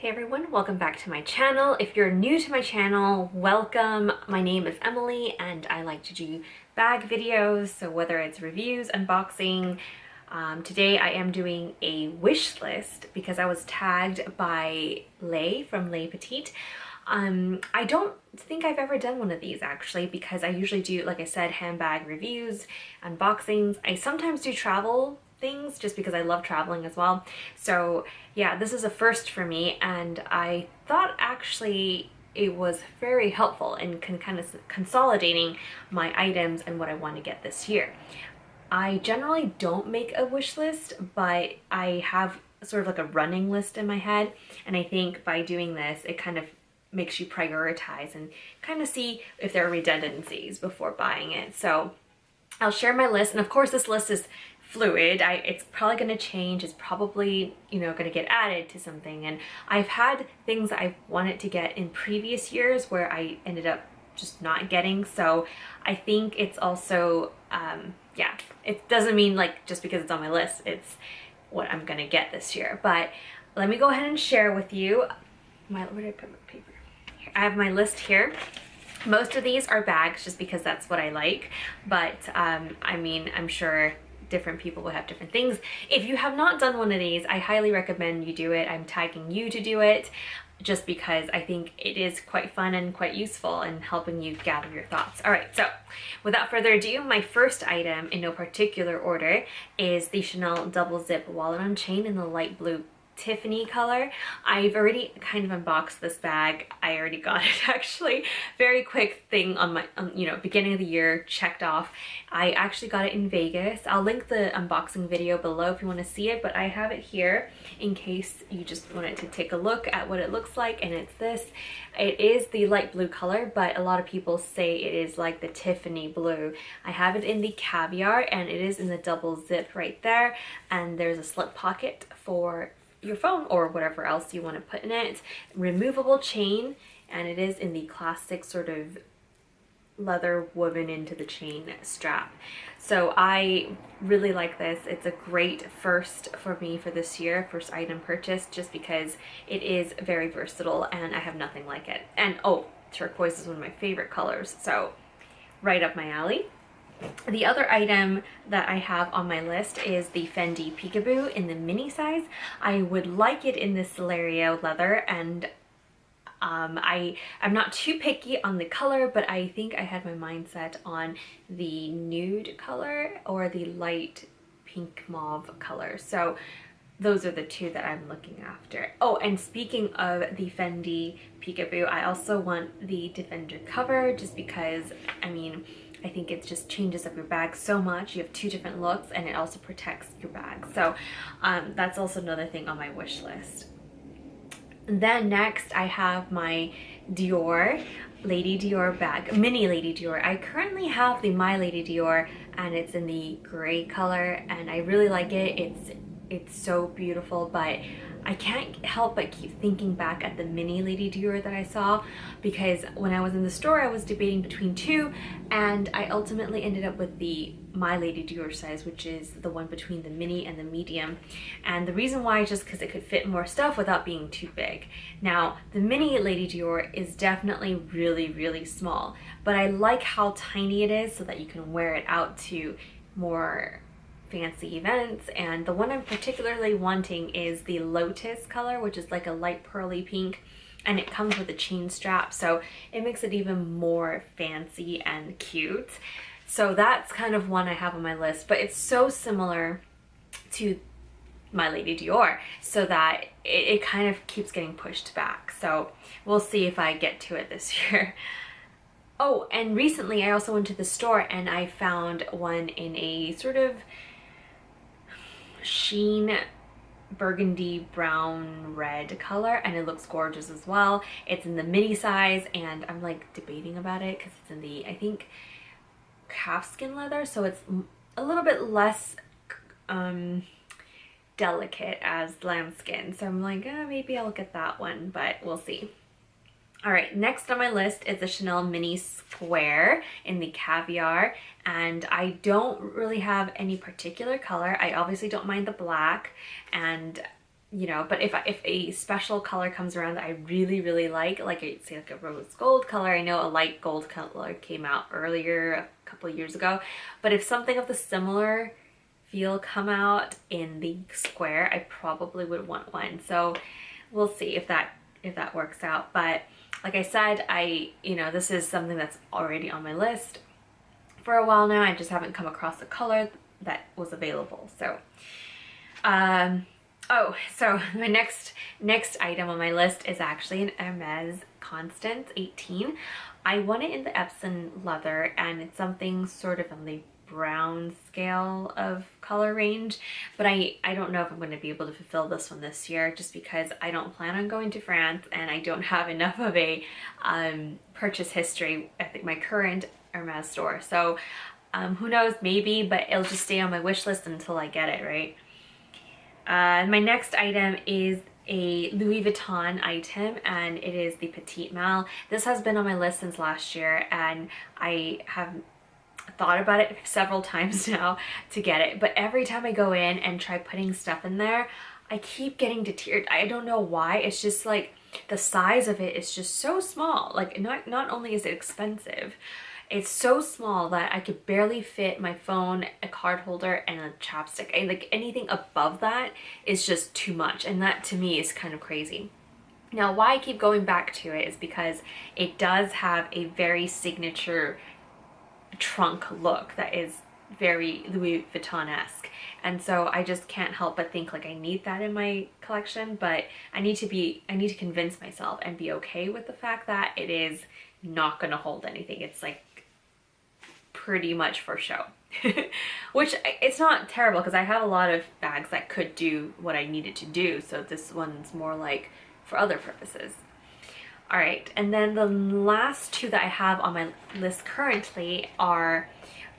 Hey everyone, welcome back to my channel. If you're new to my channel, welcome. My name is Emily and I like to do bag videos, so whether it's reviews, unboxing, today I am doing a wish list because I was tagged by Lay from Lay Petite. I don't think I've ever done one of these actually because I usually do, like I said, handbag reviews, unboxings. I sometimes do travel things just because I love traveling as well. So yeah, this is a first for me and I thought actually it was very helpful in kind of consolidating my items and what I want to get this year. I generally don't make a wish list, but I have sort of like a running list in my head, and I think by doing this it kind of makes you prioritize and kind of see if there are redundancies before buying it. So I'll share my list, and of course this list is fluid. It's probably going to change. It's probably, going to get added to something. And I've had things that I wanted to get in previous years where I ended up just not getting. So I think it's also, yeah, it doesn't mean like just because it's on my list, it's what I'm going to get this year. But let me go ahead and share with you where did I put my paper? Here, I have my list here. Most of these are bags just because that's what I like. But I mean, I'm sure different people will have different things. If you have not done one of these, I highly recommend you do it. I'm tagging you to do it just because I think it is quite fun and quite useful in helping you gather your thoughts. All right, so without further ado, my first item in no particular order is the Chanel double zip wallet on chain in the light blue Tiffany color. I've already kind of unboxed this bag. I already got it actually. Very quick thing on my, beginning of the year, checked off. I actually got it in Vegas. I'll link the unboxing video below if you want to see it, but I have it here in case you just wanted to take a look at what it looks like, and it's this. It is the light blue color, but a lot of people say it is like the Tiffany blue. I have it in the caviar, and it is in the double zip right there, and there's a slip pocket for your phone or whatever else you want to put in it. Removable chain, and it is in the classic sort of leather woven into the chain strap. So I really like this. It's a great first for me for this year, first item purchase, just because it is very versatile and I have nothing like it. And oh, turquoise is one of my favorite colors, so right up my alley. The other item that I have on my list is the Fendi Peekaboo in the mini size. I would like it in the Celerio leather, and I'm not too picky on the color, but I think I had my mind set on the nude color or the light pink mauve color. So those are the two that I'm looking after. Oh, and speaking of the Fendi Peekaboo, I also want the Defender cover just because, I mean, I think it just changes up your bag so much. You have two different looks and it also protects your bag. So that's also another thing on my wish list. And then next I have my Dior Lady Dior bag, mini Lady Dior. I currently have the My Lady Dior and it's in the gray color and I really like it. It's so beautiful, but I can't help but keep thinking back at the mini Lady Dior that I saw, because when I was in the store I was debating between two and I ultimately ended up with the My Lady Dior size, which is the one between the mini and the medium. And the reason why is just because it could fit more stuff without being too big. Now the mini Lady Dior is definitely really small, but I like how tiny it is so that you can wear it out to more fancy events. And the one I'm particularly wanting is the Lotus color, which is like a light pearly pink, and it comes with a chain strap, so it makes it even more fancy and cute. So that's kind of one I have on my list, but it's so similar to My Lady Dior so that it kind of keeps getting pushed back. So we'll see if I get to it this year. Oh, and recently I also went to the store and I found one in a sort of sheen burgundy brown red color, and it looks gorgeous as well. It's in the mini size and I'm like debating about it because it's in the, I think, calfskin leather, so it's a little bit less delicate as lambskin, so I'm like, maybe I'll get that one, but we'll see. All right, next on my list is the Chanel Mini Square in the caviar, and I don't really have any particular color. I obviously don't mind the black, and you know, but if a special color comes around that I really like say like a rose gold color, I know a light gold color came out earlier a couple of years ago, but if something of the similar feel come out in the square, I probably would want one. So we'll see if that works out. But like I said, you know, this is something that's already on my list for a while now. I just haven't come across a color that was available. So oh, so my next item on my list is actually an Hermes Constance 18. I want it in the Epsom leather, and it's something sort of on the brown scale of color range, but I don't know if I'm going to be able to fulfill this one this year, just because I don't plan on going to France and I don't have enough of a purchase history at my current Hermes store. So who knows, maybe, but it'll just stay on my wish list until I get it, right? My next item is a Louis Vuitton item, and it is the Petite Malle. This has been on my list since last year, and I have thought about it several times now to get it, but every time I go in and try putting stuff in there, I keep getting deterred. I don't know why. It's just like the size of it is just so small. Like not only is it expensive, it's so small that I could barely fit my phone, a card holder, and a chapstick. And like anything above that is just too much, and that to me is kind of crazy. Now, why I keep going back to it is because it does have a very signature trunk look that is very Louis Vuitton-esque, and so I just can't help but think like I need that in my collection. But I need to convince myself and be okay with the fact that it is not going to hold anything. It's like pretty much for show. Which, it's not terrible because I have a lot of bags that could do what I needed to do, so this one's more like for other purposes. All right, and then the last two that I have on my list currently are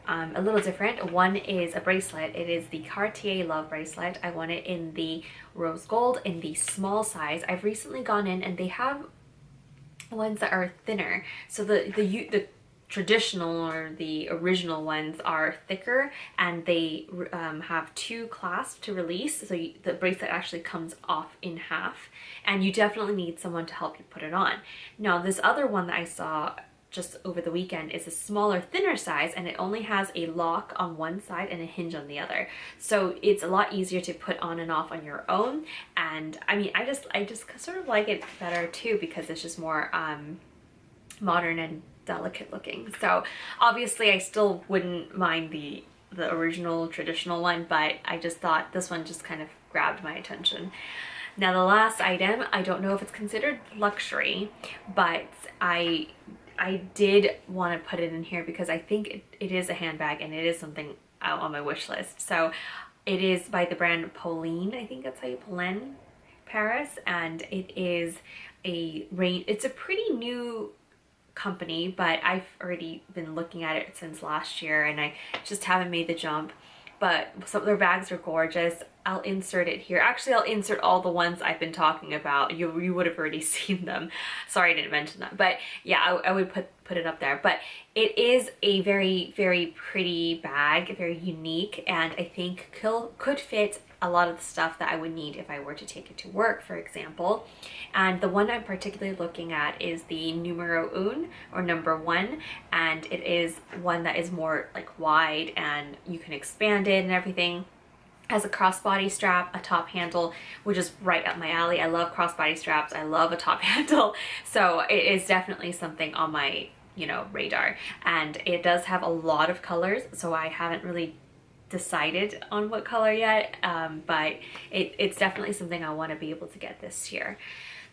a little different. One is a bracelet. It is the Cartier Love bracelet. I want it in the rose gold in the small size. I've recently gone in and they have ones that are thinner. So the traditional or the original ones are thicker, and they have two clasps to release, so the bracelet actually comes off in half, and you definitely need someone to help you put it on. Now, this other one that I saw just over the weekend is a smaller, thinner size, and it only has a lock on one side and a hinge on the other, so it's a lot easier to put on and off on your own. And I mean, I just sort of like it better too, because it's just more modern and delicate looking. So obviously I still wouldn't mind the original traditional one, but I just thought this one just kind of grabbed my attention. Now, the last item, I don't know if it's considered luxury, but I did want to put it in here because I think it is a handbag, and it is something out on my wish list. So it is by the brand Pauline, I think that's how you Pauline Paris, and it is it's a pretty new company, but I've already been looking at it since last year and I just haven't made the jump. But some of their bags are gorgeous. I'll insert it here. Actually, I'll insert all the ones I've been talking about. You would have already seen them. Sorry I didn't mention that, but yeah, I would put it up there. But it is a very pretty bag, very unique, and I think could fit a lot of the stuff that I would need if I were to take it to work, for example. And the one I'm particularly looking at is the numero un, or number one, and it is one that is more like wide and you can expand it and everything. Has a crossbody strap, a top handle, which is right up my alley. I love crossbody straps. I love a top handle. So it is definitely something on my, radar. And it does have a lot of colors, so I haven't really decided on what color yet, but it's definitely something I want to be able to get this year.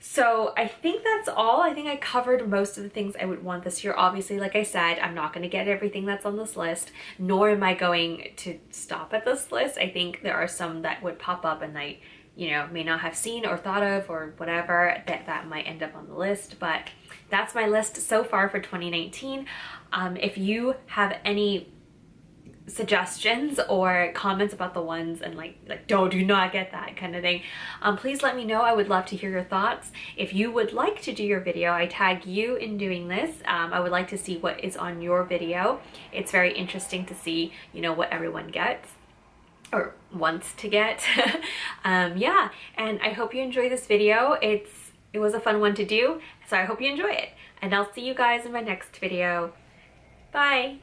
So I think that's all. I think I covered most of the things I would want this year. Obviously, like I said, I'm not going to get everything that's on this list, nor am I going to stop at this list. I think there are some that would pop up and I, may not have seen or thought of or whatever that might end up on the list. But that's my list so far for 2019. If you have any suggestions or comments about the ones and like do not get that kind of thing, please let me know. I would love to hear your thoughts. If you would like to do your video, I tag you in doing this. I would like to see what is on your video. It's very interesting to see what everyone gets. or wants to get. Yeah, and I hope you enjoy this video. It was a fun one to do, so I hope you enjoy it. And I'll see you guys in my next video. Bye!